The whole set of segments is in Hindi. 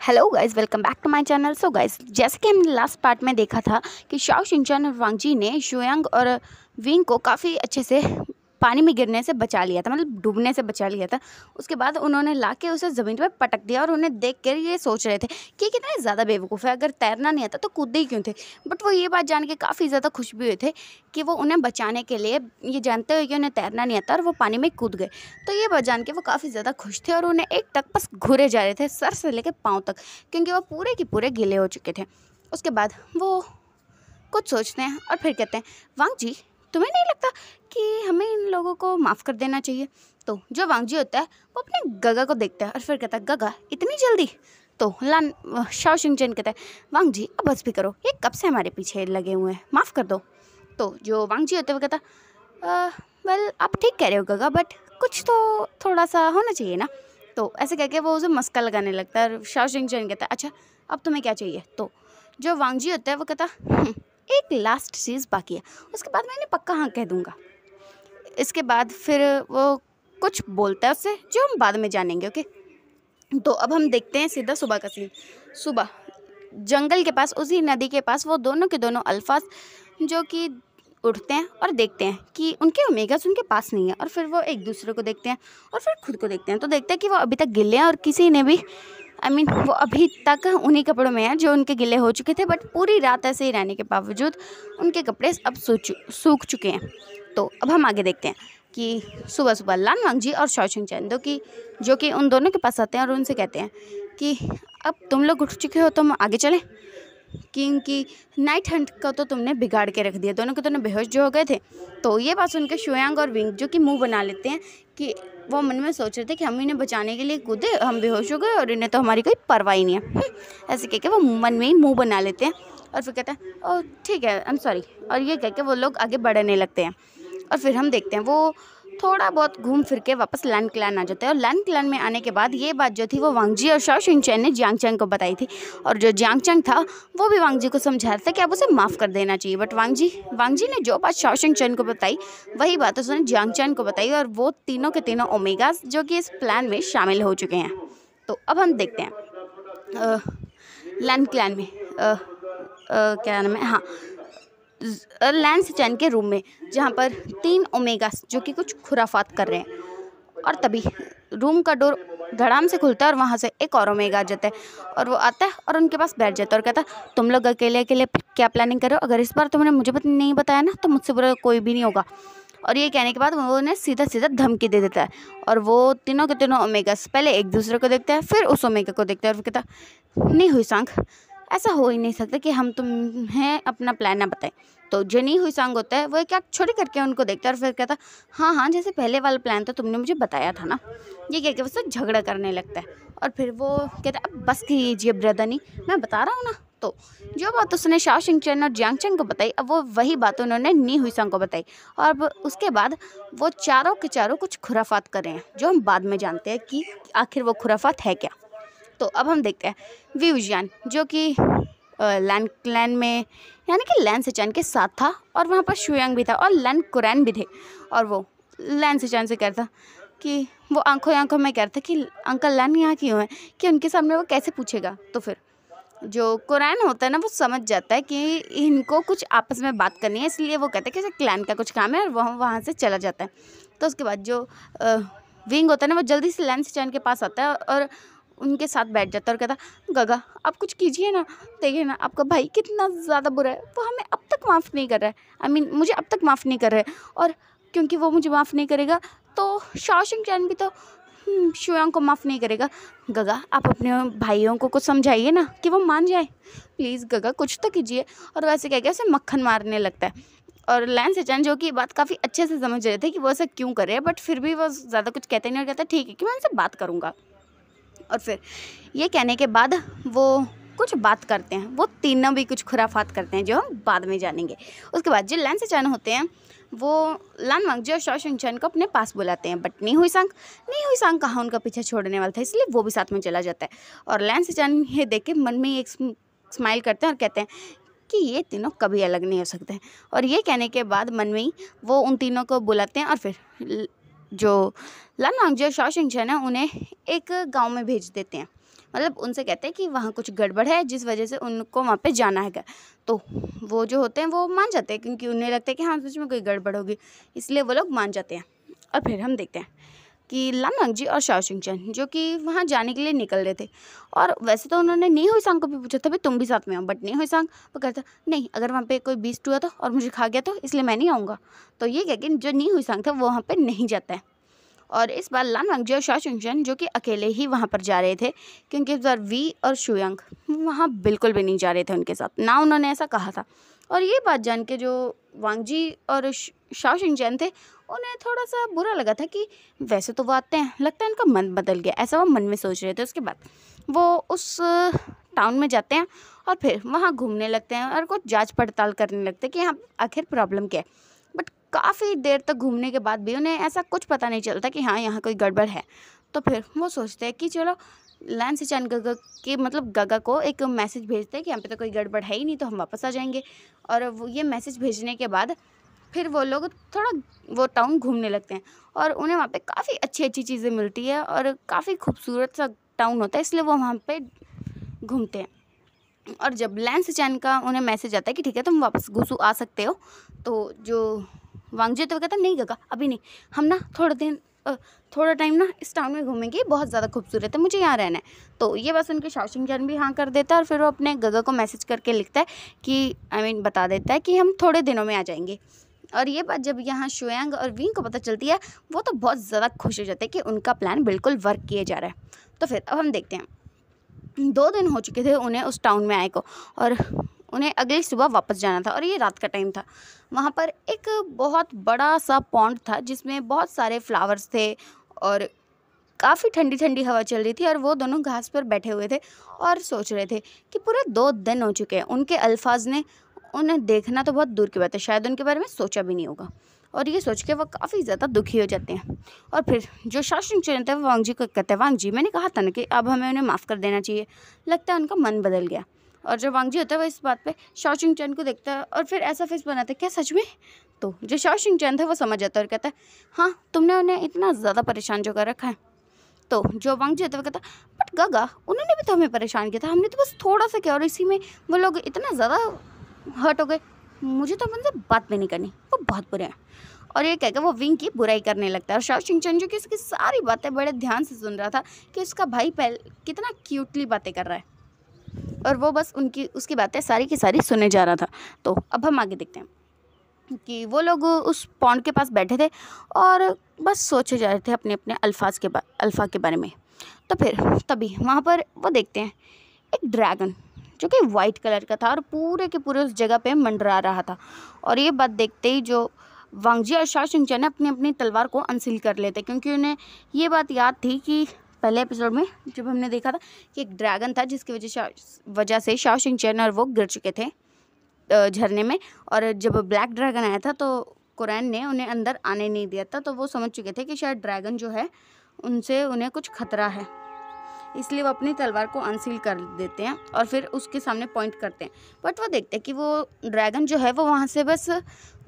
Hello guys, welcome back to my channel. So guys, जैसे कि हमने लास्ट पार्ट में देखा था कि शाओ शिनचैन और वांग जी ने शुयांग और विंग को काफ़ी अच्छे से पानी में गिरने से बचा लिया था, मतलब डूबने से बचा लिया था। उसके बाद उन्होंने लाके उसे ज़मीन पर पटक दिया और उन्हें देख कर ये सोच रहे थे कि कितने ज़्यादा बेवकूफ़ है, अगर तैरना नहीं आता तो कूदे ही क्यों थे। बट वो ये बात जान के काफ़ी ज़्यादा खुश भी हुए थे कि वो उन्हें बचाने के लिए, ये जानते हुए कि उन्हें तैरना नहीं आता, और वो पानी में कूद गए। तो ये बात जान के वो काफ़ी ज़्यादा खुश थे और उन्हें एक टक बस घूरे जा रहे थे, सर से लेकर पाँव तक, क्योंकि वो पूरे के पूरे गीले हो चुके थे। उसके बाद वो कुछ सोचते हैं और फिर कहते हैं, वांग जी, तुम्हें नहीं लगता कि हमें इन लोगों को माफ़ कर देना चाहिए? तो जो वांग जी होता है वो अपने गगा को देखता है और फिर कहता है, गगा इतनी जल्दी? तो शाओ शिनचैन कहता है, वांग जी अब बस भी करो, ये कब से हमारे पीछे लगे हुए हैं, माफ़ कर दो। तो जो वांग जी होते हैं वो कहता, वेल आप ठीक कह रहे हो गगा, बट कुछ तो थोड़ा सा होना चाहिए ना। तो ऐसे कह के वो उसे मस्का लगाने लगता है और शाओ शिनचैन कहता है, अच्छा अब तुम्हें क्या चाहिए? तो जो वांग जी होता है वो कहता, एक लास्ट चीज़ बाकी है, उसके बाद मैं इन्हें पक्का हाँ कह दूँगा। इसके बाद फिर वो कुछ बोलता है उससे, जो हम बाद में जानेंगे। ओके, तो अब हम देखते हैं सीधा सुबह का सीन। सुबह जंगल के पास, उसी नदी के पास, वो दोनों के दोनों अल्फाज जो कि उठते हैं और देखते हैं कि उनके ओमेगास उनके पास नहीं है, और फिर वो एक दूसरे को देखते हैं और फिर खुद को देखते हैं, तो देखते हैं कि वो अभी तक गिले हैं और किसी ने भी वो अभी तक उन्हीं कपड़ों में हैं जो उनके गिले हो चुके थे, बट पूरी रात ऐसे ही रहने के बावजूद उनके कपड़े अब सूख चुके हैं। तो अब हम आगे देखते हैं कि सुबह सुबह लान वांग जी और शाओ शिनचैन जो कि उन दोनों के पास आते हैं और उनसे कहते हैं कि अब तुम लोग उठ चुके हो तो हम आगे चलें, क्योंकि नाइट हंट का तो तुमने बिगाड़ के रख दिया, दोनों के दोनों बेहोश जो हो गए थे। तो ये बात सुनकर शुयांग और विंग जो कि मुंह बना लेते हैं कि वो मन में सोच रहे थे कि हम इन्हें बचाने के लिए कूदे, हम बेहोश हो गए और इन्हें तो हमारी कोई परवाह ही नहीं है। ऐसे कह के वो मन में ही मुंह बना लेते हैं और फिर कहते हैं, ओह ठीक है, आई एम सॉरी, और ये कह के वो लोग आगे बढ़ने लगते हैं। और फिर हम देखते हैं वो थोड़ा बहुत घूम फिर के वापस लैंड क्लैन आ जाते हैं, और लैंड क्लैन में आने के बाद ये बात जो थी वो वांग जी और शाओ शिनचैन ने जियांग चैंग को बताई थी, और जो जियांग चैंग था वो भी वांग जी को समझा रहा था कि अब उसे माफ़ कर देना चाहिए। बट वांग जी ने जो बात शाओ शिनचैन को बताई वही बात उसने जियांग चैंग को बताई, और वो तीनों के तीनों ओमेगास जो कि इस प्लान में शामिल हो चुके हैं। तो अब हम देखते हैं लैंड क्लैन में क्या नाम है, हाँ, लैंस चैन के रूम में, जहाँ पर 3 ओमेगास जो कि कुछ खुराफात कर रहे हैं, और तभी रूम का डोर धड़ाम से खुलता है और वहाँ से एक और ओमेगा आ जाता है, और वो आता है और उनके पास बैठ जाता है और कहता है, तुम लोग अकेले अकेले क्या प्लानिंग कर रहे हो? अगर इस बार तुमने मुझे नहीं बताया ना तो मुझसे बुरा कोई भी नहीं होगा। और ये कहने के बाद वो उन्हें सीधा सीधा धमकी दे देता है, और वो तीनों के तीनों ओमेगास पहले एक दूसरे को देखते हैं, फिर उस ओमेगा को देखते हैं और कहता, नहीं हुई सांग, ऐसा हो ही नहीं सकता कि हम तुम्हें अपना प्लान ना बताएं। तो जो नहीं हुई सांग होता है वो क्या छोटी करके उनको देखता है और फिर कहता, हाँ हाँ, जैसे पहले वाला प्लान तो तुमने मुझे बताया था ना। ये कह के उससे झगड़ा करने लगता है, और फिर वो कहता है, अब बस कीजिए ब्रदनी, मैं बता रहा हूँ ना। तो जो बात उसने शाओ शिनचैन और जियांग चैंग को बताई, अब वो वही बात उन्होंने नी हुई सांग को बताई, और अब उसके बाद वो चारों के चारों कुछ खुराफात कर रहे हैं, जो हम बाद में जानते हैं कि आखिर वो खुराफात है क्या। तो अब हम देखते हैं व्यूजियान जो कि लैंड क्लैन में, यानी कि लैन सेचान के साथ था, और वहाँ पर शुयांग भी था और लैन कुरैन भी थे, और वो लैन सेचान से कहता कि वो आंखों आंखों में कहता कि अंकल लैन यहाँ क्यों है, कि उनके सामने वो कैसे पूछेगा। तो फिर जो कुरैन होता है ना वो समझ जाता है कि इनको कुछ आपस में बात करनी है, इसलिए वो कहते हैं कि क्लैन का कुछ काम है, और वहाँ से चला जाता है। तो उसके बाद जो विंग होता है ना वो जल्दी से लैन सेचान के पास आता है और उनके साथ बैठ जाता है और कहता, गगा आप कुछ कीजिए ना, देखिए ना आपका भाई कितना ज़्यादा बुरा है, वो हमें अब तक माफ़ नहीं कर रहा है, मुझे अब तक माफ़ नहीं कर रहा है, और क्योंकि वो मुझे माफ़ नहीं करेगा तो शाओ शिनचैन भी तो शुयांग को माफ़ नहीं करेगा। गगा आप अपने भाइयों को कुछ समझाइए ना कि वो मान जाए, प्लीज़ गगा कुछ तो कीजिए। और वैसे कह के उसे मक्खन मारने लगता है, और लैन सेचान जो कि बात काफ़ी अच्छे से समझ रहे थे कि वो ऐसा क्यों कर रहे हैं, बट फिर भी वो ज़्यादा कुछ कहते नहीं और कहता ठीक है कि मैं उनसे बात करूँगा। और फिर ये कहने के बाद वो कुछ बात करते हैं, वो तीनों भी कुछ खुराफात करते हैं जो हम बाद में जानेंगे। उसके बाद जो लैन सेचान होते हैं वो लान वांग जी और शाओ शिनचैन को अपने पास बुलाते हैं, बट नहीं हुई सांग कहाँ उनका पीछा छोड़ने वाला था, इसलिए वो भी साथ में चला जाता है। और लैन सेचान ये देख के मन में एक स्माइल करते हैं और कहते हैं कि ये तीनों कभी अलग नहीं हो सकते हैं। और ये कहने के बाद मन में ही वो उन तीनों को बुलाते हैं, और फिर जो लान वांग जी और शाओ शिनचैन है उन्हें एक गाँव में भेज देते हैं, मतलब उनसे कहते हैं कि वहाँ कुछ गड़बड़ है जिस वजह से उनको वहाँ पे जाना है। तो वो जो होते हैं वो मान जाते हैं, क्योंकि उन्हें लगता है कि हाँ सच में कोई गड़बड़ होगी, इसलिए वो लोग मान जाते हैं। और फिर हम देखते हैं कि लान वांगजी और शाओ शिंगचैन जो कि वहाँ जाने के लिए निकल रहे थे, और वैसे तो उन्होंने नी हुई सांग को भी पूछा था भाई तुम भी साथ में आओ, बट नी हुई सांग वो कहता नहीं, अगर वहाँ पे कोई बीस्ट हुआ था और मुझे खा गया तो इसलिए मैं नहीं आऊँगा। तो ये कह के जो नी हुई सांग था वो वहाँ पे नहीं जाता है। और इस बार लान वांगजी और शाओ शिंगचैन जो कि अकेले ही वहाँ पर जा रहे थे, क्योंकि इस बार वी और शुयांग वहाँ बिल्कुल भी नहीं जा रहे थे उनके साथ, ना उन्होंने ऐसा कहा था। और ये बात जान के जो वांगजी और शाओ शिंगचैन थे उन्हें थोड़ा सा बुरा लगा था कि वैसे तो वो आते हैं, लगता है उनका मन बदल गया, ऐसा वो मन में सोच रहे थे। उसके बाद वो उस टाउन में जाते हैं और फिर वहाँ घूमने लगते हैं और कुछ जांच पड़ताल करने लगते हैं कि यहाँ आखिर प्रॉब्लम क्या है। बट काफ़ी देर तक घूमने के बाद भी उन्हें ऐसा कुछ पता नहीं चलता कि हाँ यहाँ कोई गड़बड़ है। तो फिर वो सोचते हैं कि चलो लैन सिचान गगा के मतलब गगा को एक मैसेज भेजते हैं कि यहाँ पे तो कोई गड़बड़ है ही नहीं, तो हम वापस आ जाएंगे। और वो ये मैसेज भेजने के बाद फिर वो लोग थोड़ा वो टाउन घूमने लगते हैं और उन्हें वहाँ पे काफ़ी अच्छी अच्छी चीज़ें मिलती है और काफ़ी खूबसूरत सा टाउन होता है, इसलिए वो वहाँ पे घूमते हैं। और जब लैन सिचान का उन्हें मैसेज आता है कि ठीक है तुम वापस घुसू आ सकते हो, तो जो वांगजी तो कहता नहीं गगा अभी नहीं, हम ना थोड़ा टाइम ना इस टाउन में घूमेंगे, बहुत ज़्यादा खूबसूरत है, मुझे यहाँ रहना है। तो ये बस उनके शाओ शिंगचैन भी हाँ कर देता है और फिर वो अपने गगा को मैसेज करके लिखता है कि बता देता है कि हम थोड़े दिनों में आ जाएंगे। और ये बात जब यहाँ शुयांग और विंग को पता चलती है, वो तो बहुत ज़्यादा खुश हो जाते हैं कि उनका प्लान बिल्कुल वर्क किया जा रहा है। तो फिर अब हम देखते हैं 2 दिन हो चुके थे उन्हें उस टाउन में आए को, और उन्हें अगली सुबह वापस जाना था और ये रात का टाइम था। वहाँ पर एक बहुत बड़ा सा पॉन्ड था जिसमें बहुत सारे फ्लावर्स थे और काफ़ी ठंडी ठंडी हवा चल रही थी, और वो दोनों घास पर बैठे हुए थे और सोच रहे थे कि पूरे 2 दिन हो चुके हैं उनके अल्फाज ने उन्हें देखना तो बहुत दूर की बात है, शायद उनके बारे में सोचा भी नहीं होगा। और ये सोच के वो काफ़ी ज़्यादा दुखी हो जाते हैं। और फिर जो शाओ शिंगचैन है वो वांगजी को कहते हैं वांगजी मैंने कहा था ना कि अब हमें उन्हें माफ़ कर देना चाहिए, लगता है उनका मन बदल गया। और जो वांगजी होता है वो इस बात पे शाओ शिंगचैन को देखता है और फिर ऐसा फेस बनाता है क्या सच में। तो जो शाओ शिंगचैन था वो समझ जाता है और कहता है हाँ तुमने उन्हें इतना ज़्यादा परेशान जो कर रखा है। तो जो वांगजी होता है वो कहता है बट गगा उन्होंने भी तो हमें परेशान किया था, हमने तो बस थोड़ा सा किया और इसी में वो लोग इतना ज़्यादा हर्ट हो गए, मुझे तो उनसे बात भी नहीं करनी, वो बहुत बुरे हैं। और ये कहकर वो विंग की बुराई करने लगता है और शाओ शिंगचैन जो कि इसकी सारी बातें बड़े ध्यान से सुन रहा था कि उसका भाई कितना क्यूटली बातें कर रहा है, और वो बस उसकी बातें सारी की सारी सुने जा रहा था। तो अब हम आगे देखते हैं कि वो लोग उस पॉन्ड के पास बैठे थे और बस सोचे जा रहे थे अपने अपने अल्फा के बारे में। तो फिर तभी वहाँ पर वो देखते हैं एक ड्रैगन जो कि वाइट कलर का था और पूरे के पूरे उस जगह पे मंडरा रहा था। और ये बात देखते ही जो वांगजी और शाओ शिंगचैन अपनी अपनी तलवार को अनसील कर लेते, क्योंकि उन्हें ये बात याद थी कि पहले एपिसोड में जब हमने देखा था कि एक ड्रैगन था जिसकी वजह से शाओ शिंगचैन और वो गिर चुके थे झरने में, और जब ब्लैक ड्रैगन आया था तो कुरैन ने उन्हें अंदर आने नहीं दिया था। तो वो समझ चुके थे कि शायद ड्रैगन जो है उनसे उन्हें कुछ खतरा है, इसलिए वो अपनी तलवार को अनसील कर देते हैं और फिर उसके सामने पॉइंट करते हैं। बट वो देखते हैं कि वो ड्रैगन जो है वो वहाँ से बस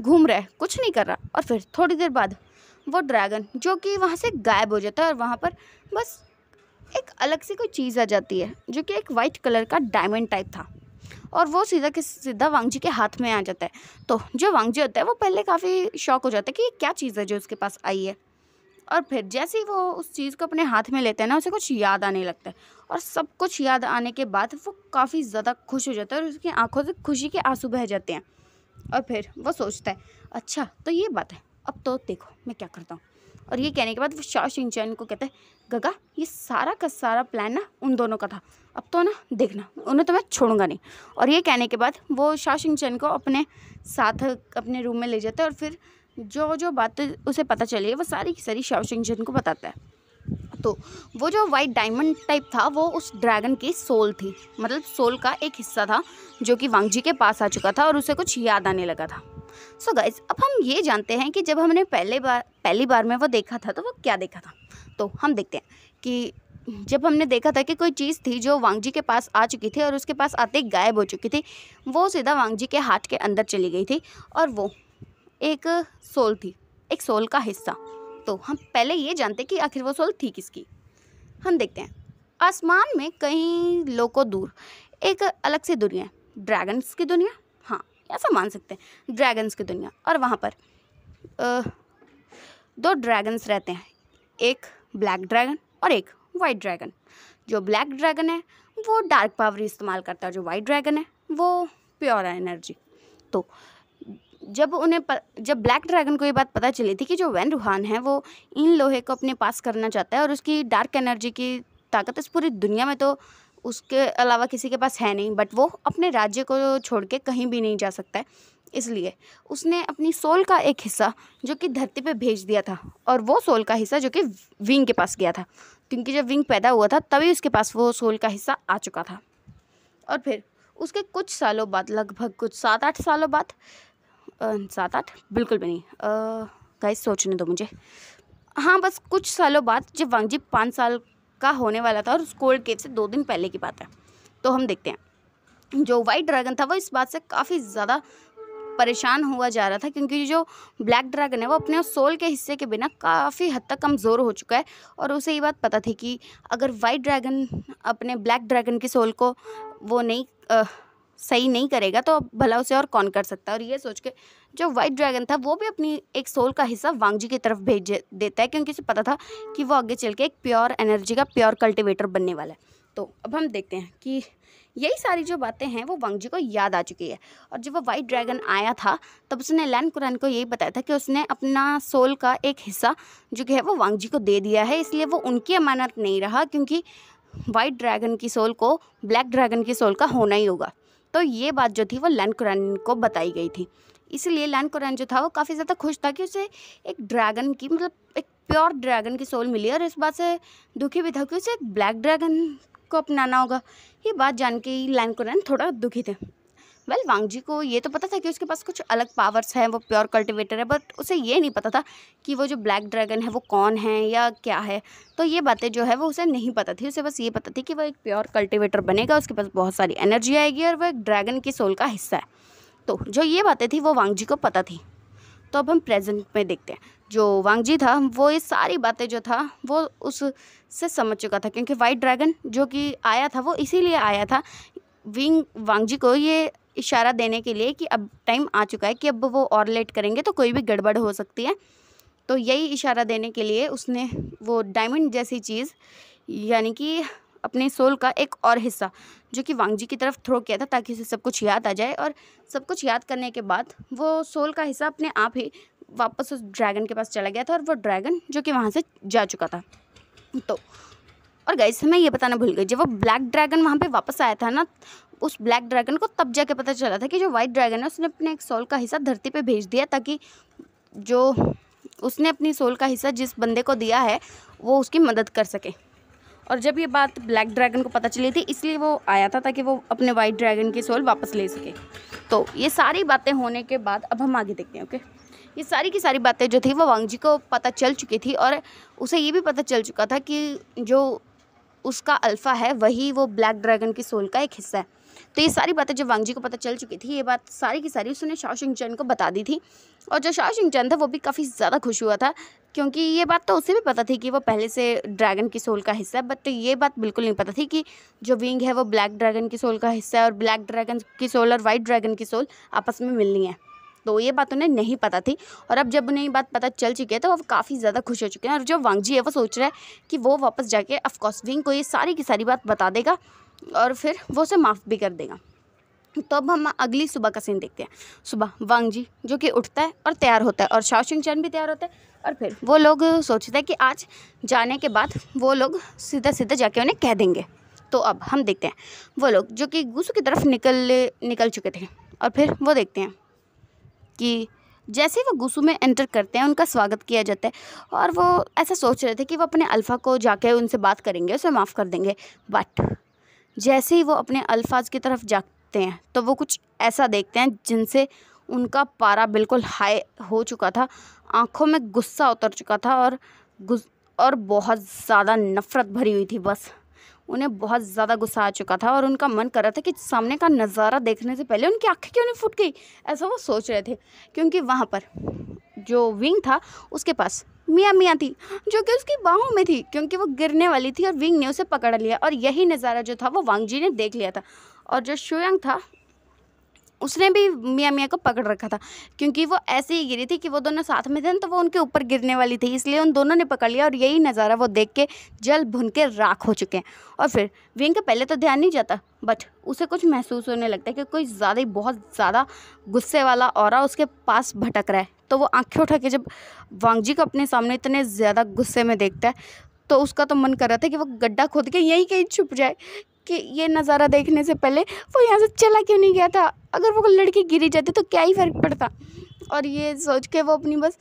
घूम रहा है, कुछ नहीं कर रहा। और फिर थोड़ी देर बाद वो ड्रैगन जो कि वहाँ से गायब हो जाता है और वहाँ पर बस एक अलग सी कोई चीज़ आ जाती है जो कि एक वाइट कलर का डायमंड टाइप था, और वो सीधा के सीधा वांगजी के हाथ में आ जाता है। तो जो वांगजी होता है वो पहले काफ़ी शॉक हो जाता है कि ये क्या चीज़ है जो उसके पास आई है। और फिर जैसे ही वो उस चीज़ को अपने हाथ में लेते हैं ना, उसे कुछ याद आने लगता है, और सब कुछ याद आने के बाद वो काफ़ी ज़्यादा खुश हो जाता है और उसकी आंखों से खुशी के आंसू बह जाते हैं। और फिर वो सोचता है अच्छा तो ये बात है, अब तो देखो मैं क्या करता हूँ। और ये कहने के बाद वो शाओ शिंगचैन को कहता है गगा ये सारा का सारा प्लान ना उन दोनों का था, अब तो ना देखना उन्हें तो मैं छोड़ूंगा नहीं। और ये कहने के बाद वो शाओ शिंगचैन को अपने साथ अपने रूम में ले जाता है और फिर जो जो बातें उसे पता चली है वो सारी की सारी शाओ शिंगचैन को बताता है। तो वो जो वाइट डायमंड टाइप था वो उस ड्रैगन की सोल थी, मतलब सोल का एक हिस्सा था जो कि वांगजी के पास आ चुका था और उसे कुछ याद आने लगा था। सो गाइज अब हम ये जानते हैं कि जब हमने पहली बार में वो देखा था तो वो क्या देखा था। तो हम देखते हैं कि जब हमने देखा था कि कोई चीज़ थी जो वांगजी के पास आ चुकी थी और उसके पास आते ही गायब हो चुकी थी, वो सीधा वांगजी के हाथ के अंदर चली गई थी और वो एक सोल थी, एक सोल का हिस्सा। तो हम पहले ये जानते कि आखिर वो सोल थी किसकी। हम देखते हैं आसमान में कई लोगों दूर एक अलग सी दुनिया है, ड्रैगन्स की दुनिया। हाँ, ऐसा मान सकते हैं, ड्रैगन्स की दुनिया। और वहाँ पर दो ड्रैगन्स रहते हैं, एक ब्लैक ड्रैगन और एक वाइट ड्रैगन। जो ब्लैक ड्रैगन है वो डार्क पावर इस्तेमाल करता है, जो वाइट ड्रैगन है वो प्योर एनर्जी। तो जब ब्लैक ड्रैगन को ये बात पता चली थी कि जो वैन रूहान है वो इन लोहे को अपने पास करना चाहता है और उसकी डार्क एनर्जी की ताकत इस पूरी दुनिया में तो उसके अलावा किसी के पास है नहीं, बट वो अपने राज्य को छोड़ के कहीं भी नहीं जा सकता है, इसलिए उसने अपनी सोल का एक हिस्सा जो कि धरती पे भेज दिया था, और वो सोल का हिस्सा जो कि विंग के पास गया था, क्योंकि जब विंग पैदा हुआ था तभी उसके पास वो सोल का हिस्सा आ चुका था। और फिर उसके कुछ सालों बाद, लगभग कुछ 7-8 सालों बाद, 7-8 बिल्कुल भी नहीं, गाइस सोचने दो मुझे, हाँ बस कुछ सालों बाद, जब वांगजी 5 साल का होने वाला था और उस कोल्ड केव से 2 दिन पहले की बात है, तो हम देखते हैं जो वाइट ड्रैगन था वो इस बात से काफ़ी ज़्यादा परेशान हुआ जा रहा था, क्योंकि जो ब्लैक ड्रैगन है वो अपने उस सोल के हिस्से के बिना काफ़ी हद तक कमज़ोर हो चुका है, और उसे ये बात पता थी कि अगर वाइट ड्रैगन अपने ब्लैक ड्रैगन की सोल को वो नहीं सही नहीं करेगा तो भला उसे और कौन कर सकता है। और ये सोच के जो वाइट ड्रैगन था वो भी अपनी एक सोल का हिस्सा वांगजी की तरफ भेज देता है, क्योंकि उसे पता था कि वो आगे चल के एक प्योर एनर्जी का प्योर कल्टिवेटर बनने वाला है। तो अब हम देखते हैं कि यही सारी जो बातें हैं वो वांगजी को याद आ चुकी है, और जब वो वाइट ड्रैगन आया था तब उसने लैन कुरान को यही बताया था कि उसने अपना सोल का एक हिस्सा जो कि है वो वांगजी को दे दिया है, इसलिए वो उनकी अमानत नहीं रहा, क्योंकि वाइट ड्रैगन की सोल को ब्लैक ड्रैगन की सोल का होना ही होगा। तो ये बात जो थी वो लैन कुरान को बताई गई थी, इसलिए लैन कुरान जो था वो काफ़ी ज़्यादा खुश था कि उसे एक ड्रैगन की, मतलब एक प्योर ड्रैगन की सोल मिली, और इस बात से दुखी भी था कि उसे एक ब्लैक ड्रैगन को अपनाना होगा। ये बात जान के लैन कुरान थोड़ा दुखी थे। वांगजी को ये तो पता था कि उसके पास कुछ अलग पावर्स हैं, वो प्योर कल्टिवेटर है, बट उसे ये नहीं पता था कि वो जो ब्लैक ड्रैगन है वो कौन है या क्या है। तो ये बातें जो है वो उसे नहीं पता थी, उसे बस ये पता थी कि वो एक प्योर कल्टिवेटर बनेगा, उसके पास बहुत सारी एनर्जी आएगी और वो एक ड्रैगन की सोल का हिस्सा है। तो जो ये बातें थी वो वांगजी को पता थी। तो अब हम प्रेजेंट में देखते हैं, जो वांगजी था वो ये सारी बातें जो था वो उससे समझ चुका था, क्योंकि वाइट ड्रैगन जो कि आया था वो इसीलिए आया था वांगजी को ये इशारा देने के लिए कि अब टाइम आ चुका है कि अब वो और लेट करेंगे तो कोई भी गड़बड़ हो सकती है। तो यही इशारा देने के लिए उसने वो डायमंड जैसी चीज़, यानी कि अपने सोल का एक और हिस्सा जो कि वांगजी की तरफ थ्रो किया था, ताकि उसे सब कुछ याद आ जाए, और सब कुछ याद करने के बाद वो सोल का हिस्सा अपने आप ही वापस उस ड्रैगन के पास चला गया था, और वो ड्रैगन जो कि वहाँ से जा चुका था। तो और गाइस मैं ये बताना भूल गई, जब वो ब्लैक ड्रैगन वहाँ पे वापस आया था ना, उस ब्लैक ड्रैगन को तब जाके पता चला था कि जो वाइट ड्रैगन है उसने अपने एक सोल का हिस्सा धरती पे भेज दिया, ताकि जो उसने अपनी सोल का हिस्सा जिस बंदे को दिया है वो उसकी मदद कर सके। और जब ये बात ब्लैक ड्रैगन को पता चली थी इसलिए वो आया था, ताकि वो अपने वाइट ड्रैगन की सोल वापस ले सके। तो ये सारी बातें होने के बाद अब हम आगे देखते हैं। ओके, ये सारी की सारी बातें जो थी वो वांगजी को पता चल चुकी थी, और उसे ये भी पता चल चुका था कि जो उसका अल्फ़ा है वही वो ब्लैक ड्रैगन की सोल का एक हिस्सा है। तो ये सारी बातें जब वांगजी को पता चल चुकी थी, ये बात सारी की सारी उसने शाओ शिंगचैन को बता दी थी, और जो शाओ शिंगचैन था वो भी काफ़ी ज़्यादा खुश हुआ था, क्योंकि ये बात तो उसे भी पता थी कि वो पहले से ड्रैगन की सोल का हिस्सा है, बट ये बात बिल्कुल नहीं पता थी कि जो विंग है वो ब्लैक ड्रैगन की सोल का हिस्सा है, और ब्लैक ड्रैगन की सोल और वाइट ड्रैगन की सोल आपस में मिलनी है। तो ये बात उन्हें नहीं पता थी, और अब जब उन्हें ये बात पता चल चुकी है तो वो काफ़ी ज़्यादा खुश हो चुके हैं। और जो वांगजी है वो सोच रहा है कि वो वापस जाके ऑफकोर्स विंग को ये सारी की सारी बात बता देगा, और फिर वो उसे माफ़ भी कर देगा। तो अब हम अगली सुबह का सीन देखते हैं। सुबह वांगजी जो कि उठता है और तैयार होता है, और शाओ शिंगचैन भी तैयार होता है, और फिर वो लोग सोचते हैं कि आज जाने के बाद वो लोग सीधा सीधा जाके उन्हें कह देंगे। तो अब हम देखते हैं वो लोग जो कि गुसू की तरफ निकल चुके थे, और फिर वो देखते हैं कि जैसे ही वो गुसू में एंटर करते हैं उनका स्वागत किया जाता है, और वो ऐसा सोच रहे थे कि वो अपने अल्फ़ा को जाके उनसे बात करेंगे, उसे माफ़ कर देंगे। बट जैसे ही वो अपने अल्फाज की तरफ जाते हैं तो वो कुछ ऐसा देखते हैं जिनसे उनका पारा बिल्कुल हाई हो चुका था, आँखों में गुस्सा उतर चुका था, और बहुत ज़्यादा नफ़रत भरी हुई थी। बस उन्हें बहुत ज़्यादा गुस्सा आ चुका था, और उनका मन कर रहा था कि सामने का नज़ारा देखने से पहले उनकी आँखें क्यों नहीं फूट गई, ऐसा वो सोच रहे थे। क्योंकि वहाँ पर जो विंग था उसके पास मियाँ मियाँ थी जो कि उसकी बाहों में थी, क्योंकि वो गिरने वाली थी और विंग ने उसे पकड़ लिया। और यही नज़ारा जो था वो वांग जी ने देख लिया था। और जो शुयांग था उसने भी मियाँ मियाँ को पकड़ रखा था, क्योंकि वो ऐसे ही गिरी थी कि वो दोनों साथ में थे ना, तो वो उनके ऊपर गिरने वाली थी, इसलिए उन दोनों ने पकड़ लिया। और यही नज़ारा वो देख के जल भुन के राख हो चुके हैं। और फिर विंग का पहले तो ध्यान नहीं जाता, बट उसे कुछ महसूस होने लगता है कि कोई ज़्यादा ही बहुत ज़्यादा गुस्से वाला ऑरा उसके पास भटक रहा है। तो वो आंखें उठा के जब वांग जी को अपने सामने इतने ज़्यादा गुस्से में देखता है, तो उसका तो मन कर रहा था कि वो गड्ढा खोद के यहीं कहीं छुप जाए, कि ये नज़ारा देखने से पहले वो यहाँ से चला क्यों नहीं गया था। अगर वो लड़की गिरी जाती तो क्या ही फ़र्क पड़ता। और ये सोच के वो अपनी बस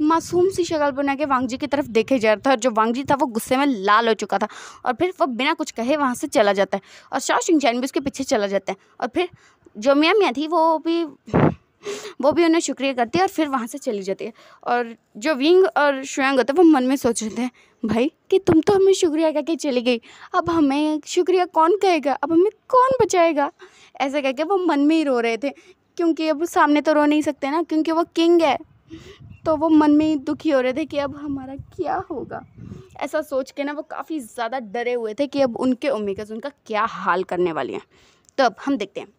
मासूम सी शक्ल बना के वांग जी की तरफ देखे जा रहा था। जो वांग जी था वो गुस्से में लाल हो चुका था, और फिर वो बिना कुछ कहे वहाँ से चला जाता है। और शाओ शिंगचैन भी उसके पीछे चला जाता है। और फिर जो मियाँ मियाँ थी वो भी उन्हें शुक्रिया करती है और फिर वहाँ से चली जाती है। और जो विंग और शुयांग होते हैं वो मन में सोच रहे थे, भाई कि तुम तो हमें शुक्रिया कह के चली गई, अब हमें शुक्रिया कौन कहेगा, अब हमें कौन बचाएगा। ऐसे कह के वो मन में ही रो रहे थे, क्योंकि अब सामने तो रो नहीं सकते ना, क्योंकि वो किंग है। तो वो मन में ही दुखी हो रहे थे कि अब हमारा क्या होगा। ऐसा सोच के ना वो काफ़ी ज़्यादा डरे हुए थे कि अब उनके ओमेगास उनका क्या हाल करने वाली हैं। तो अब हम देखते हैं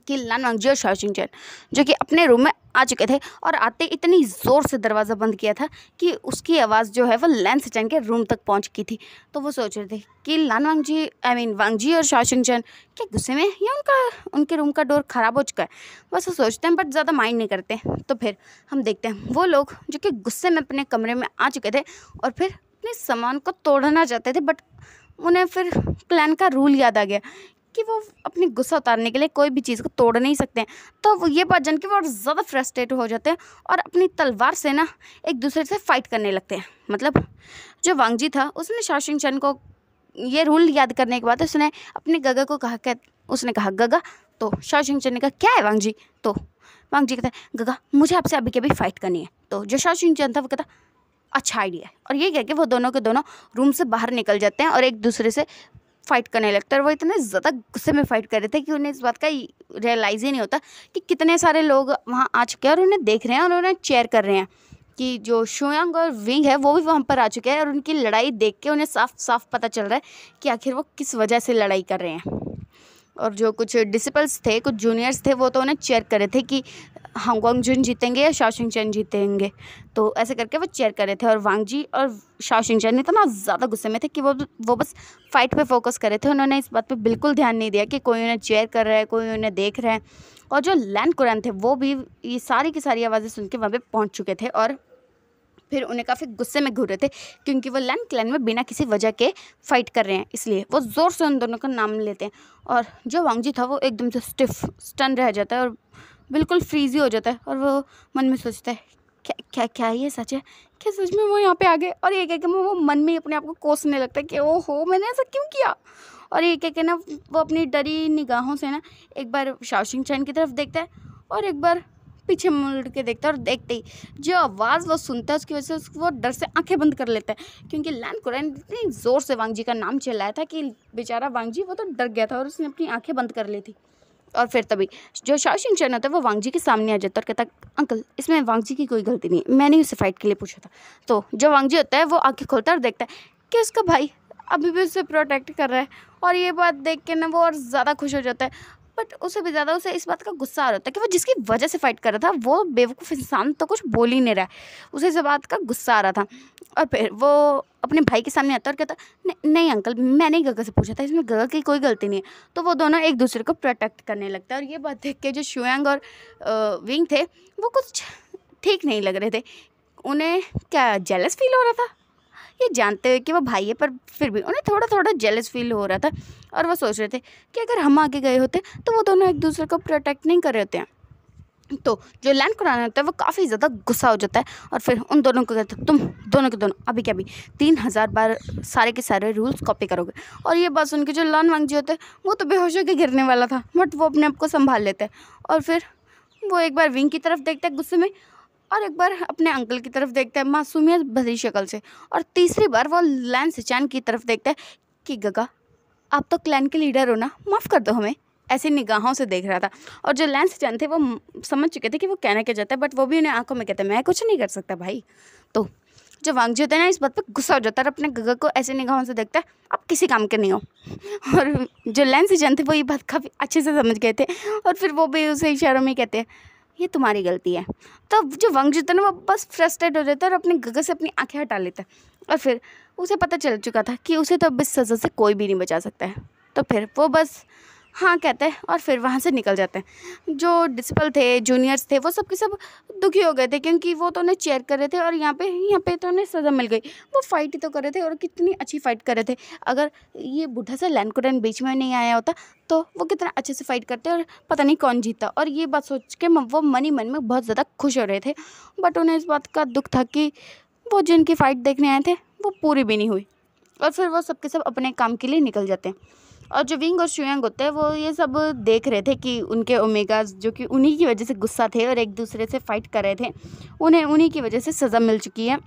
कि लान वांगजी और शाओ शिंगचैन जो कि अपने रूम में आ चुके थे, और आते इतनी ज़ोर से दरवाज़ा बंद किया था कि उसकी आवाज़ जो है वो लैन सिचैन के रूम तक पहुंच गई थी। तो वो सोच रहे थे कि लान वांगजी वांगजी और शाओ शिंगचैन क्या गुस्से में, या उनके रूम का डोर ख़राब हो चुका है। बस वो सोचते हैं बट ज़्यादा माइंड नहीं करते। तो फिर हम देखते हैं वो लोग जो कि गुस्से में अपने कमरे में आ चुके थे और फिर अपने सामान को तोड़ना चाहते थे, बट उन्हें फिर क्लैन का रूल याद आ गया कि वो अपनी गुस्सा उतारने के लिए कोई भी चीज़ को तोड़ नहीं सकते हैं। तो वो ये बात जान के वो और ज़्यादा फ्रस्ट्रेट हो जाते हैं और अपनी तलवार से ना एक दूसरे से फाइट करने लगते हैं। मतलब जो वांग जी था उसने शाओ शिंगचैन को ये रूल याद करने के बाद उसने अपने गगा को कहा, उसने कहा गगा, तो शाओ शिंगचैन ने कहा क्या है वांग जी। तो वांग जी कहता है गगा मुझे आपसे अभी के अभी फाइट करनी है। तो जो शाओ शिंगचैन था वो कहता अच्छा आइडिया है। और ये कह के वो दोनों के दोनों रूम से बाहर निकल जाते हैं और एक दूसरे से फाइट करने लगते हैं। और वो इतने ज़्यादा गुस्से में फाइट कर रहे थे कि उन्हें इस बात का रियलाइज़ ही नहीं होता कि कितने सारे लोग वहाँ आ चुके हैं और उन्हें देख रहे हैं और उन्हें चेयर कर रहे हैं। कि जो शुयांग और विंग है वो भी वहाँ पर आ चुके हैं और उनकी लड़ाई देख के उन्हें साफ साफ पता चल रहा है कि आखिर वो किस वजह से लड़ाई कर रहे हैं। और जो कुछ डिसिपल्स थे, कुछ जूनियर्स थे, वो तो उन्हें चेयर कर रहे थे कि हांगकांग जुन जीतेंगे या शाओ शिंगचैन जीतेंगे। तो ऐसे करके वो चेयर कर रहे थे और वांग जी और शाओ शिंगचैन इतना ज़्यादा गुस्से में थे कि वो बस फाइट पे फोकस कर रहे थे। उन्होंने इस बात पे बिल्कुल ध्यान नहीं दिया कि कोई उन्हें चेयर कर रहा है, कोई उन्हें देख रहा है। और जो लैन कुरैन थे वो भी ये सारी की सारी आवाज़ें सुन के वहाँ पर पहुँच चुके थे और फिर उन्हें काफ़ी गुस्से में घूर रहे थे क्योंकि वो लैन क्लैन में बिना किसी वजह के फाइट कर रहे हैं। इसलिए वो ज़ोर से उन दोनों का नाम लेते हैं। और जो वांग जी था वो एकदम से स्टन रह जाता है और बिल्कुल फ्रीजी हो जाता है। और वो मन में सोचता है क्या क्या क्या ये सच है, क्या सच में वो यहाँ पे आ गए। और ये कह के वो मन में अपने आप को कोसने लगता है कि ओहो मैंने ऐसा क्यों किया। और ये कह के ना वो अपनी डरी निगाहों से ना एक बार शाओ शिंगचैन की तरफ देखता है और एक बार पीछे मुड़ के देखता है। और देखते ही जो आवाज़ वो सुनता है उसकी वजह से वो डर से आंखें बंद कर लेता है, क्योंकि लैन कुरैन इतनी ज़ोर से वांग जी का नाम चिल्लाया था कि बेचारा वांग जी वो तो डर गया था और उसने अपनी आंखें बंद कर ली थी। और फिर तभी जो शाओ शिंगचैन होता है वो वांग जी के सामने आ जाता है और कहता अंकल इसमें वांग जी की कोई गलती नहीं है, मैंने उसे फाइट के लिए पूछा था। तो जो वांग जी होता है वो आंखें खोलता है और देखता है कि उसका भाई अभी भी उसे प्रोटेक्ट कर रहा है। और ये बात देख के ना वो और ज़्यादा खुश हो जाता है, बट उसे भी ज़्यादा उसे इस बात का गुस्सा आ रहा था कि वो जिसकी वजह से फाइट कर रहा था वो बेवकूफ़ इंसान तो कुछ बोल ही नहीं रहा है। उसे इस बात का गुस्सा आ रहा था। और फिर वो अपने भाई के सामने आता और कहता नहीं अंकल मैंने ही गगा से पूछा था, इसमें गगा की कोई गलती नहीं है। तो वो दोनों एक दूसरे को प्रोटेक्ट करने लगता है। और ये बात देख के जो शुयांग और विंग थे वो कुछ ठीक नहीं लग रहे थे। उन्हें क्या जेलस फील हो रहा था ये जानते हुए कि वो भाई है, पर फिर भी उन्हें थोड़ा थोड़ा जेलस फील हो रहा था। और वो सोच रहे थे कि अगर हम आगे गए होते तो वो दोनों एक दूसरे को प्रोटेक्ट नहीं कर रहे होते हैं। तो जो लैन कुरैन होता है वो काफ़ी ज़्यादा गुस्सा हो जाता है और फिर उन दोनों को कहता है तुम दोनों के दोनों अभी के अभी 3000 बार सारे के सारे रूल्स कॉपी करोगे। और ये बात सुन के जो लान वांग जी होते हैं वो तो बेहोश होकर गिरने वाला था, बट वो अपने आप को संभाल लेते हैं। और फिर वो एक बार विंग की तरफ देखता है गुस्से में और एक बार अपने अंकल की तरफ देखता है मासूमियत भरी शक्ल से। और तीसरी बार वो लैन सिचैन की तरफ देखता है कि गगा आप तो क्लैन के लीडर हो ना, माफ़ कर दो हमें। ऐसी निगाहों से देख रहा था। और जो लैन सिचैन थे वो समझ चुके थे कि वो कहना क्या चाहता है, बट वो भी उन्हें आंखों में कहते मैं कुछ नहीं कर सकता भाई। तो जो वांग जी होता है ना, इस बात पे गुस्सा हो जाता है और अपने गगा को ऐसे निगाहों से देखता है, आप किसी काम के नहीं हो। और जो लैन सिजन थे वो ये बात काफ़ी अच्छे से समझ गए थे और फिर वो भी उसे इशारों में कहते हैं ये तुम्हारी गलती है। तो जो वांग जी होता है ना, वो बस फ्रस्ट्रेट हो जाता है और अपने गगा से अपनी आंखें हटा लेता है। और फिर उसे पता चल चुका था कि उसे तो अब इस सज़ा से कोई भी नहीं बचा सकता है। तो फिर वो बस हाँ कहते हैं और फिर वहाँ से निकल जाते हैं। जो डिसिपल थे, जूनियर्स थे, वो सब के सब दुखी हो गए थे क्योंकि वो तो उन्हें चेयर कर रहे थे और यहाँ पे तो उन्हें सज़ा मिल गई। वो फाइट ही तो कर रहे थे और कितनी अच्छी फाइट कर रहे थे। अगर ये बूढ़ा सा लैनकुरन बीच में नहीं आया होता तो वो कितना अच्छे से फाइट करते और पता नहीं कौन जीता। और ये बात सोच के वो मन ही मन में बहुत ज़्यादा खुश हो रहे थे। बट उन्हें इस बात का दुख था कि वो जिनकी फ़ाइट देखने आए थे वो पूरी भी नहीं हुई। और फिर वो सब के सब अपने काम के लिए निकल जाते हैं। और जो विंग और शुयांग होते हैं वो ये सब देख रहे थे कि उनके ओमेगास जो कि उन्हीं की वजह से गुस्सा थे और एक दूसरे से फाइट कर रहे थे, उन्हें उन्हीं की वजह से सज़ा मिल चुकी है।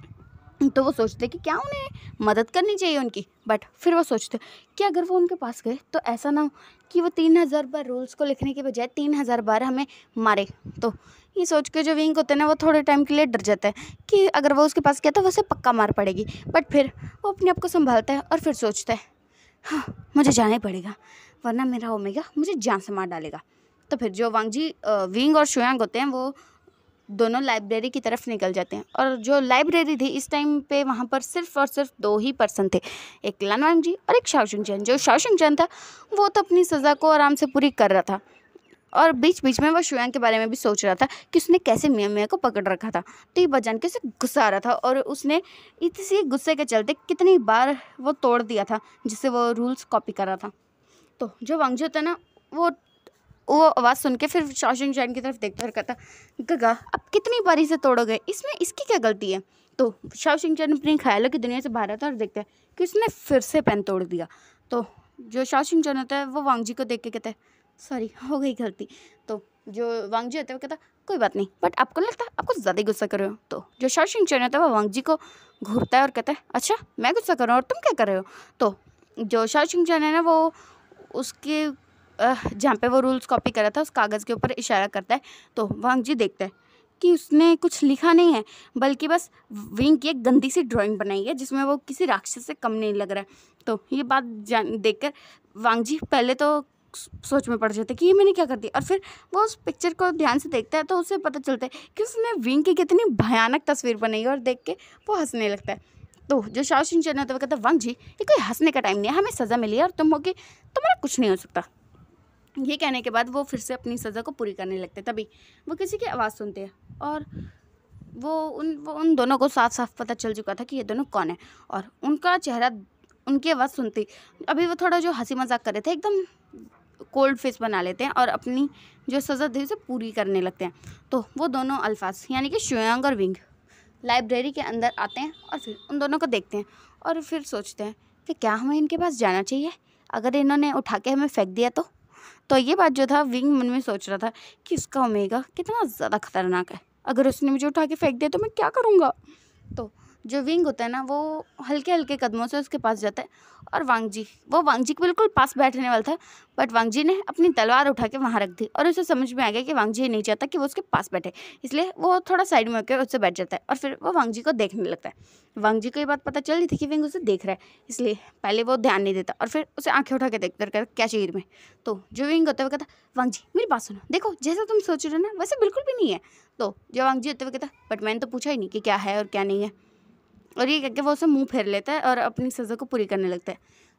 तो वो सोचते कि क्या उन्हें मदद करनी चाहिए उनकी। बट फिर वो सोचते कि अगर वो उनके पास गए तो ऐसा ना हो कि वो 3000 बार रूल्स को लिखने के बजाय 3000 बार हमें मारे। तो ये सोच के जो विंग होते हैं ना, वो थोड़े टाइम के लिए डर जाता है कि अगर वो उसके पास गया तो उसे पक्का मार पड़ेगी। बट फिर वो अपने आप को संभालता है और फिर सोचता है हाँ मुझे जाना ही पड़ेगा वरना मेरा ओमेगा मुझे जान से मार डालेगा। तो फिर जो विंग और शुयांग होते हैं वो दोनों लाइब्रेरी की तरफ निकल जाते हैं। और जो लाइब्रेरी थी इस टाइम पे वहाँ पर सिर्फ और सिर्फ 2 ही पर्सन थे, एक लान वांग जी और एक शाओ शिंग-चैन। जो शाओ शिंग-चैन था वो तो अपनी सज़ा को आराम से पूरी कर रहा था और बीच बीच में वो शुयांग के बारे में भी सोच रहा था कि उसने कैसे मियाँ मियाँ को पकड़ रखा था। तो ये बात जान के उसे गुस्सा आ रहा था और उसने इसी गुस्से के चलते कितनी बार वो तोड़ दिया था जिससे वो रूल्स कॉपी कर रहा था। तो जो वांग जी होता है ना, वो आवाज़ सुन के फिर शाओ शिंग-चैन की तरफ देखता और कहता गगा अब कितनी बारी से तोड़ोगे, इसमें इसकी क्या गलती है। तो शाओ शिंग-चैन अपनी ख्यालों की दुनिया से बाहर आता है और देखता है कि उसने फिर से पेन तोड़ दिया। तो जो शाओ शिंग-चैन होता है वो वांग जी को देख के कहता है सॉरी हो गई गलती। तो जो वांग जी होता है वो कहता कोई बात नहीं, बट आपको लगता है आपको ज़्यादा ही गुस्सा कर रहे हो। तो जो शाओ शिंग-चैन होता है वो वांग जी को घूरता है और कहता है अच्छा मैं गुस्सा कर रहा हूँ और तुम क्या कर रहे हो। तो जो शाओ शिंग-चैन है ना, वो उसके जहाँ पे वो रूल्स कॉपी करा था उस कागज़ के ऊपर इशारा करता है। तो वांग जी देखता है कि उसने कुछ लिखा नहीं है बल्कि बस विंग की एक गंदी सी ड्राइंग बनाई है जिसमें वो किसी राक्षस से कम नहीं लग रहा है। तो ये बात देखकर वांग जी पहले तो सोच में पड़ जाते कि ये मैंने क्या कर दिया। और फिर वो उस पिक्चर को ध्यान से देखता है तो उसे पता चलता है कि उसने विंग की कितनी भयानक तस्वीर बनाई है और देख के वो हंसने लगता है। तो जो शाओ शिंग-चैन है तो वो कहता है वांग जी ये कोई हंसने का टाइम नहीं है, हमें सज़ा मिली है और तुम होगी तुम्हारा कुछ नहीं हो सकता। ये कहने के बाद वो फिर से अपनी सज़ा को पूरी करने लगते। तभी वो किसी की आवाज़ सुनते हैं और वो उन दोनों को साफ साफ पता चल चुका था कि ये दोनों कौन है। और उनका चेहरा उनकी आवाज़ सुनती अभी वो थोड़ा जो हंसी मजाक कर रहे थे एकदम कोल्ड फेस बना लेते हैं और अपनी जो सज़ा थी उसे पूरी करने लगते हैं। तो वो दोनों अल्फाज यानी कि शुयांग और विंग लाइब्रेरी के अंदर आते हैं और फिर उन दोनों को देखते हैं और फिर सोचते हैं कि क्या हमें इनके पास जाना चाहिए, अगर इन्होंने उठा के हमें फेंक दिया तो ये बात जो था विंग मन में सोच रहा था कि उसका ओमेगा कितना ज़्यादा खतरनाक है, अगर उसने मुझे उठा के फेंक दिया तो मैं क्या करूँगा। तो जो विंग होता है ना वो हल्के हल्के कदमों से उसके पास जाता है और वांग जी के बिल्कुल पास बैठने वाला था, बट वांग जी ने अपनी तलवार उठा के वहाँ रख दी और उसे समझ में आ गया कि वांग जी नहीं चाहता कि वो उसके पास बैठे, इसलिए वो थोड़ा साइड में होकर उससे बैठ जाता है और फिर वो वांग जी को देखने लगता है। वांग जी को ये बात पता चल रही थी कि विंग उसे देख रहा है, इसलिए पहले वो ध्यान नहीं देता और फिर उसे आंखें उठा के देखता रहता है क्या चाहिए में। तो जो विंग होता है वो कहता वांग जी मेरी बात सुनो, देखो जैसा तुम सोच रहे हो ना वैसे बिल्कुल भी नहीं है। तो जो वांग जी होते हुए कहता बट मैंने तो पूछा ही नहीं कि क्या है और क्या नहीं है। और ये कहकर वो उसे मुंह फेर लेता है और अपनी सज़ा को पूरी करने लगता है।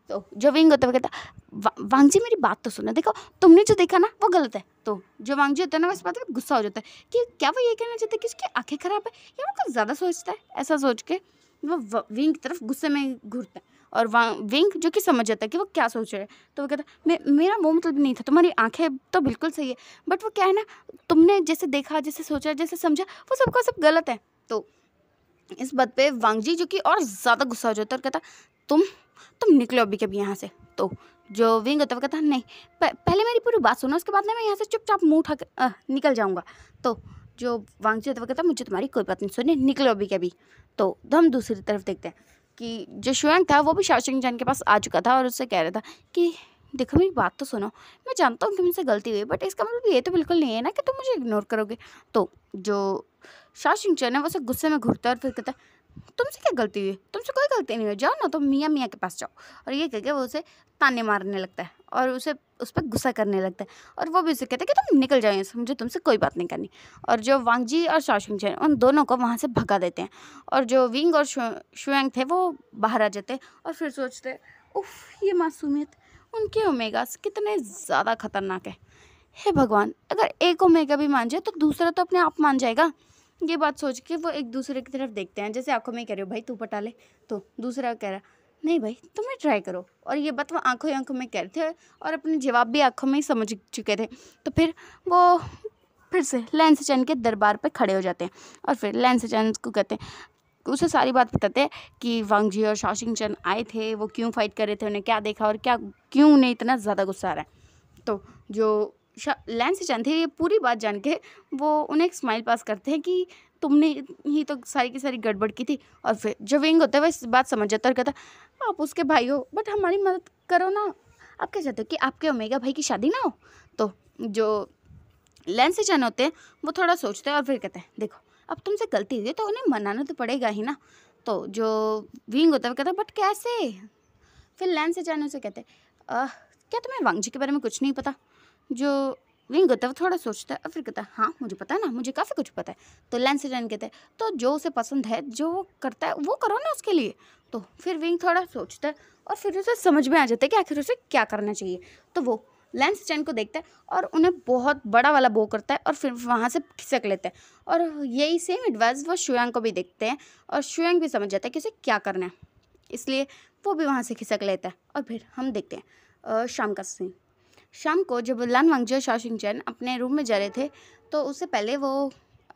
तो जो विंग होता है वो कहता वांग जी मेरी बात तो सुनो, देखो तुमने जो देखा ना वो गलत है। तो जो वांग जी होता है ना इस बात पर गुस्सा हो जाता है कि क्या वो ये कहना चाहता है कि उसकी आंखें खराब है या वो कुछ ज़्यादा सोचता है। ऐसा सोच के वो विंग की तरफ गुस्से में घूरता है और विंग जो कि समझ जाता है कि वो क्या सोच रहा है। तो वो कहता मेरा वो मतलब नहीं था, तुम्हारी आंखें तो बिल्कुल सही है बट वो क्या है ना, तुमने जैसे देखा जैसे सोचा जैसे समझा वो सबका सब गलत है। तो इस बात पे वांग जी जो कि और ज़्यादा गुस्सा हो जाता है और कहता तुम निकलो अभी कभी यहाँ से। तो जो विंग होता है वो कहता नहीं पहले मेरी पूरी बात सुनो, उसके बाद ना मैं यहाँ से चुपचाप मुँह उठा के निकल जाऊँगा। तो जो वांग जी होता है वो कहता मुझे तुम्हारी कोई बात नहीं सुनिए, निकलो अभी कभी। तो हम दूसरी तरफ देखते हैं कि जो शुयांग था वो भी शाओ शिंग-चैन के पास आ चुका था और उससे कह रहा था कि देखो मेरी बात तो सुनो, मैं जानता हूँ कि मुझसे गलती हुई बट इसका मतलब ये तो बिल्कुल नहीं है ना कि तुम मुझे इग्नोर करोगे। तो जो शाओ शिंग-चैन है वो उसे गुस्से में घूरता है और फिर कहता तुमसे क्या गलती हुई? तुमसे कोई गलती नहीं हुई, जाओ ना तुम मियाँ मियाँ के पास जाओ। और ये कह के वो उसे ताने मारने लगता है और उसे उस पर गुस्सा करने लगता है। और वो भी उसे कहता है कि तुम निकल जाओ यहाँ से, मुझे तुमसे कोई बात नहीं करनी। और जो वांग जी और शाओ चैन उन दोनों को वहाँ से भगा देते हैं। और जो विंग और शुएंग थे वो बाहर आ जाते हैं और फिर सोचते हैं, उफ, ये मासूमियत, उनके ओमेगास कितने ज़्यादा खतरनाक है। हे भगवान, अगर एक ओमेगा भी मान जाए तो दूसरा तो अपने आप मान जाएगा। ये बात सोच के वो एक दूसरे की तरफ देखते हैं, जैसे आंखों में कह रहे हो भाई तू पटा ले, तो दूसरा कह रहा नहीं भाई तुम्हें ट्राई करो। और ये बात वो आंखों ही आंखों में कह रहे थे और अपने जवाब भी आंखों में ही समझ चुके थे। तो फिर वो फिर से लैंस चैन के दरबार पे खड़े हो जाते हैं और फिर लैंस चैन को कहते हैं, उसे सारी बात बताते हैं कि वांग जी और शाओ चैन आए थे, वो क्यों फाइट कर रहे थे, उन्हें क्या देखा और क्या क्यों उन्हें इतना ज़्यादा गुस्सा आ रहा है। तो जो लैंस चैन थे ये पूरी बात जान के वो उन्हें एक स्माइल पास करते हैं कि तुमने ही तो सारी की सारी गड़बड़ की थी। और फिर जो विंग होता है वह इस बात समझ जाता है और कहता है आप उसके भाई हो बट हमारी मदद करो ना, आप क्या चाहते हो कि आपके ओमेगा भाई की शादी ना हो। तो जो लैंस चैन होते हैं वो थोड़ा सोचते हैं और फिर कहते हैं देखो अब तुमसे गलती हुई है तो उन्हें मनाना तो पड़ेगा ही ना। तो जो विंग होता है वो कहता है बट कैसे। फिर लैंस चैन उसे कहते हैं क्या तुम्हें वांग जी के बारे में कुछ नहीं पता। जो विंग होता है वो थोड़ा सोचता है और फिर कहता है हाँ मुझे पता है ना, मुझे काफ़ी कुछ पता है। तो लैंस चैन कहते हैं तो जो उसे पसंद है, जो वो करता है वो करो ना उसके लिए। तो फिर विंग थोड़ा सोचता है और फिर उसे समझ में आ जाता है कि आखिर उसे क्या करना चाहिए। तो वो लैंस चैन को देखता है और उन्हें बहुत बड़ा वाला बो करता है और फिर वहाँ से खिसक लेता है। और यही सेम एडवाइस वो शुयांग को भी देखते हैं और शुयांग भी समझ जाता है कि उसे क्या करना है, इसलिए वो भी वहाँ से खिसक लेता है। और फिर हम देखते हैं शाम का सीन। शाम को जब लान वांगजी और शाओ चैन अपने रूम में जा रहे थे तो उससे पहले वो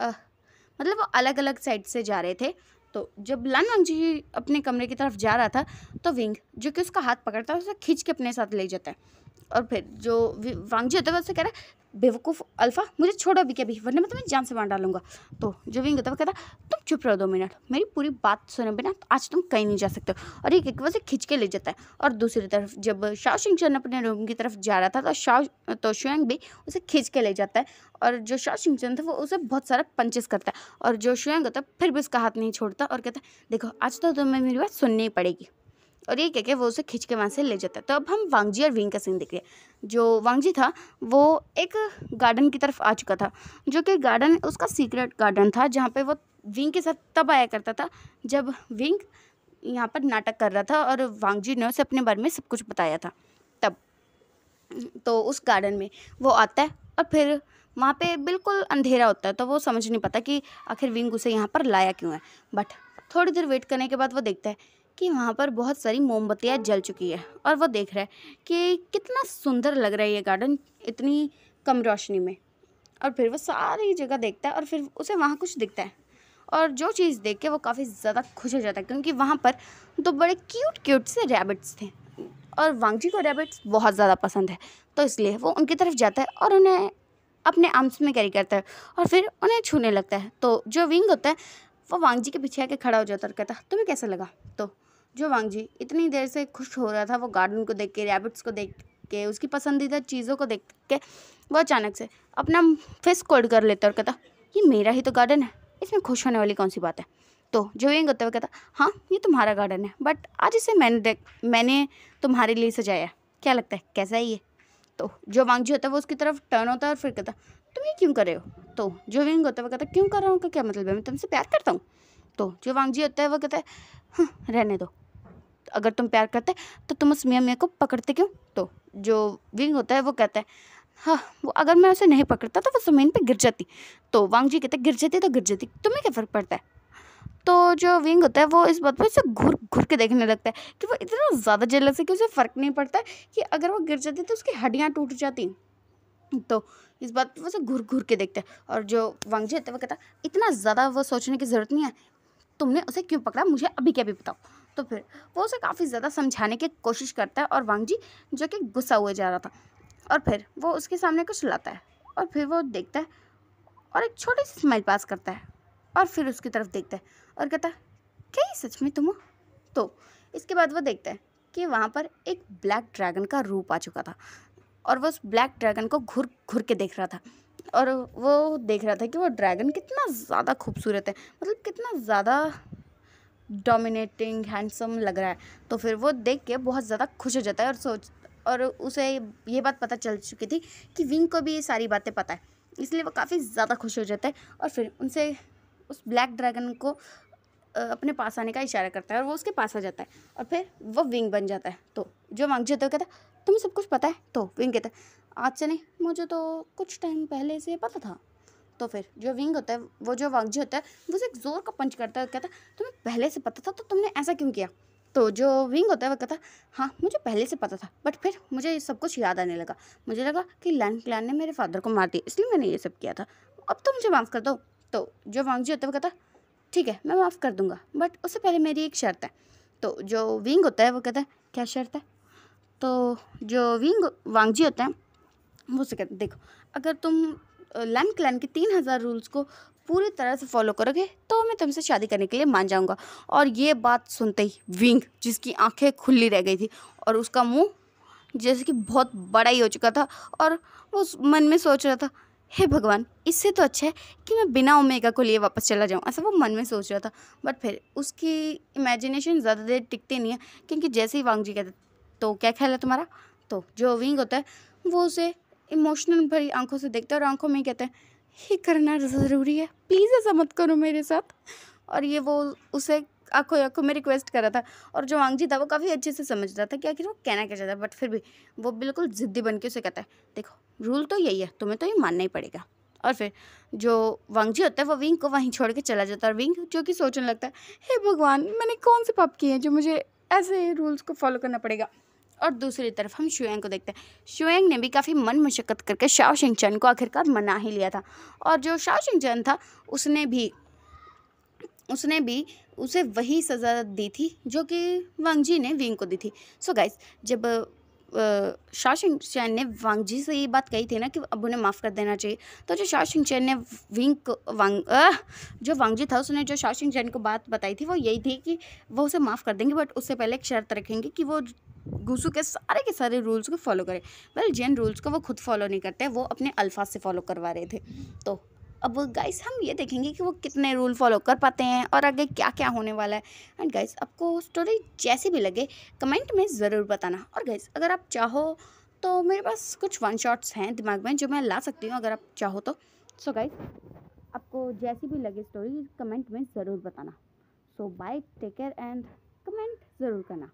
मतलब वो अलग अलग साइड से जा रहे थे। तो जब लान वांगजी अपने कमरे की तरफ जा रहा था तो विंग जो कि उसका हाथ पकड़ता है उसे खींच के अपने साथ ले जाता है। और फिर जो वांगजी होता है वो उससे कह रहा है बेवकूफ़ अल्फ़ा, मुझे छोड़ो अभी के अभी वरना मैं तुम्हें जान से मार डालूंगा। तो जो विंग होता है वो कहता है तुम चुप रहो 2 मिनट, मेरी पूरी बात सुने बिना आज तुम कहीं नहीं जा सकते हो। और एक एक वजह खींच के ले जाता है। और दूसरी तरफ जब शाओ चैन अपने रूम की तरफ जा रहा था तो शुयांग भी उसे खींच के ले जाता है। और जो शाओ चैन था वो उसे बहुत सारा पंचेस करता है और जो शुयांग होता है फिर भी उसका हाथ नहीं छोड़ता और कहता है देखो आज तो तुम्हें मेरी बात सुननी ही पड़ेगी। और ये कह के वो उसे खींच के वहाँ से ले जाता है। तो अब हम वांग जी और विंग का सीन देख रहे हैं। जो वांग जी था वो एक गार्डन की तरफ आ चुका था, जो कि गार्डन उसका सीक्रेट गार्डन था जहाँ पे वो विंग के साथ तब आया करता था जब विंग यहाँ पर नाटक कर रहा था और वांग जी ने उसे अपने बारे में सब कुछ बताया था तब। तो उस गार्डन में वो आता है और फिर वहाँ पे बिल्कुल अंधेरा होता है तो वो समझ नहीं पाता कि आखिर विंग उसे यहाँ पर लाया क्यों है। बट थोड़ी देर वेट करने के बाद वो देखता है कि वहाँ पर बहुत सारी मोमबत्तियाँ जल चुकी है और वो देख रहा है कि कितना सुंदर लग रहा है ये गार्डन इतनी कम रोशनी में। और फिर वो सारी जगह देखता है और फिर उसे वहाँ कुछ दिखता है और जो चीज़ देख के वो काफ़ी ज़्यादा खुश हो जाता है क्योंकि वहाँ पर 2 बड़े क्यूट क्यूट से रैबिट्स थे और वांग जी को रैबिट्स बहुत ज़्यादा पसंद है। तो इसलिए वो उनकी तरफ जाता है और उन्हें अपने आर्म्स में कैरी करता है और फिर उन्हें छूने लगता है। तो जो विंग होता है वो वांग जी के पीछे आके खड़ा हो जाता है और कहता है तुम्हें कैसा लगा। तो जो वांग जी इतनी देर से खुश हो रहा था वो गार्डन को देख के, रैबिट्स को देख के, उसकी पसंदीदा चीज़ों को देख के, वो अचानक से अपना फेस कोल्ड कर लेता है और कहता ये मेरा ही तो गार्डन है, इसमें खुश होने वाली कौन सी बात है। तो जो विंग होता है वो कहता हाँ ये तुम्हारा गार्डन है बट आज इसे मैंने तुम्हारे लिए सजाया, क्या लगता है कैसा है ये। तो जो वांग जी होता है वो उसकी तरफ टर्न होता है और फिर कहता तुम ये क्यों कर रहे हो। तो जो विंग होता है वो कहता क्यों कर रहा हूँ, क्या मतलब है, मैं तुमसे प्यार करता हूँ। तो जो वांग जी होता है वो कहता है हाँ रहने दो, अगर तुम प्यार करते तो तुम उस मियाँ मियाँ को पकड़ते क्यों। तो जो विंग होता है वो कहता है हाँ वो अगर मैं उसे नहीं पकड़ता तो वो ज़मीन पे गिर जाती। तो वांग जी कहते गिर जाती तो गिर जाती, तुम्हें क्या फ़र्क पड़ता है। तो जो विंग होता है वो इस बात पर इसे घूर घूर के देखने लगता है कि वो इतना ज़्यादा जेलस है कि उसे फ़र्क नहीं पड़ता है कि अगर वो गिर जाती तो उसकी हड्डियाँ टूट जाती। तो इस बात पर उसे घूर घूर के देखता है और जो वांग जी होता है वो कहता इतना ज़्यादा वो सोचने की ज़रूरत नहीं है, तुमने उसे क्यों पकड़ा मुझे अभी के अभी बताओ। तो फिर वो उसे काफ़ी ज़्यादा समझाने की कोशिश करता है और वांग जी जो कि गुस्सा हुए जा रहा था और फिर वो उसके सामने कुछ लाता है और फिर वो देखता है और एक छोटी सी स्माइल पास करता है और फिर उसकी तरफ देखता है और कहता है क्या ये सच में तुम हो। तो इसके बाद वो देखता है कि वहाँ पर एक ब्लैक ड्रैगन का रूप आ चुका था और वो उस ब्लैक ड्रैगन को घुर घुर के देख रहा था और वो देख रहा था कि वो ड्रैगन कितना ज़्यादा खूबसूरत है, मतलब कितना ज़्यादा डोमिनेटिंग हैंडसम लग रहा है। तो फिर वो देख के बहुत ज़्यादा खुश हो जाता है और उसे ये बात पता चल चुकी थी कि विंग को भी ये सारी बातें पता है, इसलिए वो काफ़ी ज़्यादा खुश हो जाता है और फिर उनसे उस ब्लैक ड्रैगन को अपने पास आने का इशारा करता है और वो उसके पास आ जाता है और फिर वो विंग बन जाता है। तो जो वांगजी होता है कहता है तुम्हें सब कुछ पता है? तो विंग कहता है आज से नहीं, मुझे तो कुछ टाइम पहले से पता था। तो फिर जो विंग होता है, वो जो वांगजी होता है, वो उसे एक ज़ोर का पंच करता है, कहता है तुम्हें पहले से पता था तो तुमने ऐसा क्यों किया? तो जो विंग होता है वो कहता है हाँ मुझे पहले से पता था, बट फिर मुझे ये सब कुछ याद आने लगा, मुझे लगा कि लैन क्लैन ने मेरे फादर को मार दिया, इसलिए मैंने ये सब किया था, अब तो मुझे माफ़ कर दो। तो जो वांगजी होता है वो कहता है ठीक है मैं माफ़ कर दूंगा, बट उससे पहले मेरी एक शर्त है। तो जो विंग होता है वो कहता है क्या शर्त है? तो जो विंग वांगजी होता है वो उसे कहते देखो, अगर तुम लैन क्लैन के 3000 रूल्स को पूरी तरह से फॉलो करोगे तो मैं तुमसे शादी करने के लिए मान जाऊंगा। और ये बात सुनते ही विंग, जिसकी आंखें खुली रह गई थी और उसका मुंह जैसे कि बहुत बड़ा ही हो चुका था, और वो मन में सोच रहा था हे भगवान, इससे तो अच्छा है कि मैं बिना ओमेगा को लिए वापस चला जाऊँ, ऐसा वो मन में सोच रहा था। बट फिर उसकी इमेजिनेशन ज़्यादा देर टिकती नहीं है, क्योंकि जैसे ही वांगजी कहते तो क्या ख्याल है तुम्हारा? तो जो विंग होता है वो उसे इमोशनल भरी आंखों से देखता है और आंखों में ही कहता है ये करना ज़रूरी है, प्लीज़ ऐसा मत करो मेरे साथ। और ये वो उसे आंखों आंखों में रिक्वेस्ट कर रहा था, और जो वांगजी था वो काफ़ी अच्छे से समझ रहा था कि आखिर वो कहना क्या चाहता है। बट फिर भी वो बिल्कुल ज़िद्दी बन के उसे कहता है देखो रूल तो यही है, तुम्हें तो ये मानना ही पड़ेगा। और फिर जो वांगजी होता है वो विंग को वहीं छोड़ के चला जाता है, और विंग जो कि सोचने लगता है हे भगवान, मैंने कौन से पाप किए हैं जो मुझे ऐसे रूल्स को फॉलो करना पड़ेगा। और दूसरी तरफ हम शुएंग को देखते हैं। शुएंग ने भी काफ़ी मन मशक्कत करके शाओ शिंगचैन को आखिरकार मना ही लिया था, और जो शाओ शिंगचैन था उसने भी उसे वही सज़ा दी थी जो कि वांगजी ने विंग को दी थी। सो गाइस, जब शाओ शिंगचैन ने वांगजी से ये बात कही थी ना कि अब उन्हें माफ़ कर देना चाहिए, तो जो शाओ शिंगचैन ने जो वांगजी था उसने जो शाओ शिंगचैन को बात बताई थी वो यही थी कि वो उसे माफ़ कर देंगे, बट उससे पहले एक शर्त रखेंगे कि वो गुसु के सारे रूल्स को फॉलो करे। वेल, जिन रूल्स को वो खुद फॉलो नहीं करते वो अपने अल्फाज से फॉलो करवा रहे थे। तो अब गाइस हम ये देखेंगे कि वो कितने रूल फॉलो कर पाते हैं और आगे क्या क्या होने वाला है। एंड गाइस, आपको स्टोरी जैसी भी लगे कमेंट में ज़रूर बताना। और गाइस, अगर आप चाहो तो मेरे पास कुछ वन शॉट्स हैं दिमाग में जो मैं ला सकती हूँ अगर आप चाहो तो। सो गाइस, आपको जैसी भी लगे स्टोरी कमेंट में ज़रूर बताना। So bye, take care and comment ज़रूर करना।